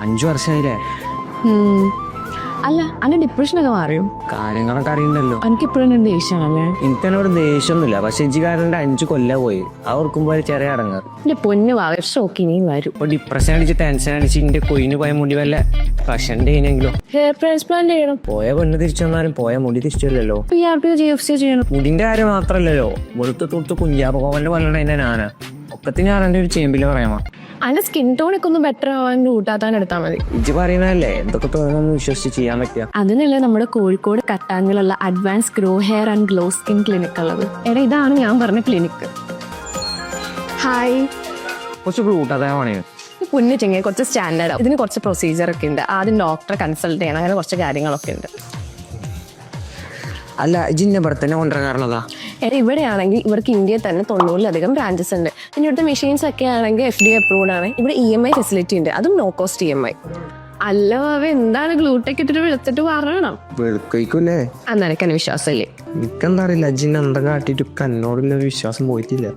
5 വർഷമായില്ലേ? അല്ല അന്റെ ഡിപ്രഷനൊക്കെ മാറിയോ? കാര്യങ്ങളൊക്കെ അറിയണ്ടല്ലോ. എനിക്ക് ഇപ്പോഴും ദേഷ്യമാണല്ലേ? എനിക്കതിനോട് ദേഷ്യമൊന്നുമില്ല, പക്ഷെ ഇജ്ജുകാരൻ്റെ 5 കൊല്ലം പോയി. ആ ഓർക്കുമ്പോൾ ഒരു ചെറിയ അടങ്ങാറ്. എന്റെ പൊന്നു ഷോക്ക് ഇനിയും വരും. ഇപ്പൊ ഡിപ്രഷൻ അടിച്ച് ടെൻഷൻ അടിച്ച് എന്റെ കൊയിന് പോയ മുടി വല്ല പ്രഷന്റെ കഴിഞ്ഞെങ്കിലോ? ഹെയർ ട്രാൻസ്പ്ലാന്റ് ചെയ്യണം. പോയ പെണ്ണ് തിരിച്ചു വന്നാലും പോയ മുടി തിരിച്ചല്ലോ. ചെയ്യണം. മുടിന്റെ കാര്യം മാത്രല്ലല്ലോ, വെളുത്ത് തൊട്ട് കുഞ്ചാപോവന്റെ കൊല്ലണ എന്റെ നാനാ ഒക്കത്തിന് ആറന്റെ ഒരു ചേമ്പില് പറയാമോ? അതിന്റെ സ്കിൻ ടോണൊക്കെ ഒന്ന് ബെറ്റർ ആവാൻ കൂട്ടാത്താൻ എടുത്താൽ മതി. ഇജ്ജ് പറയുന്നതല്ലേ എന്തൊക്കെ തോന്നുന്നു വിശ്വസിച്ച് ചെയ്യാൻ പറ്റുക. അതിനല്ലേ നമ്മുടെ കോഴിക്കോട് കട്ടാങ്ങിലുള്ള advance grow hair and glow skin clinic ഉള്ളത്. എടാ ഇതാണ് ഞാൻ പറഞ്ഞ ക്ലിനിക്ക്. ഹായ്. കുറച്ച് ബ്ലൂട്ടാതാവാണേ. പൊന്നു ചെങ്ങ കുറച്ച് സ്റ്റാൻഡേർഡ്. ഇതിന് കുറച്ച് പ്രൊസീജിയർ ഒക്കെ ഉണ്ട്. ആദ്യം ഡോക്ടറെ കൺസൾട്ട് ചെയ്യണം. അങ്ങനെ കുറച്ച് കാര്യങ്ങളൊക്കെ ഉണ്ട്. അല്ല ഇജിന്റെ ഇവിടെ തന്നെ കൊണ്ടുവരാൻ കാരണം അതാ. എടാ ഇവിടെയാണെങ്കിൽ ഇവർക്ക് ഇന്ത്യയിൽ തന്നെ 90-ലധികം ബ്രാഞ്ചസ് ഉണ്ട്. പിന്നെ ഇവിടുത്തെ മെഷീൻസ് ഒക്കെ ആണെങ്കിൽ FDA അപ്രൂവ്ഡ് ആണ്. ഇവിടെ EMI ഫെസിലിറ്റി ഉണ്ട്, അതും നോ കോസ്റ്റ് EMI. അല്ല അവ എന്താണ് ഗ്ലൂട്ടൊക്കെ ഇട്ടിട്ട് വെളുത്തിട്ട് പറയണം. വെളുക്കയിക്കൂലേ? അന്ന് എനിക്ക് വിശ്വാസമില്ലേ? എനിക്കെന്താ അറിയില്ല, അജിന്നെ എന്താ കാട്ടിട്ട് എന്നോടുള്ള വിശ്വാസം പോയിട്ടില്ല.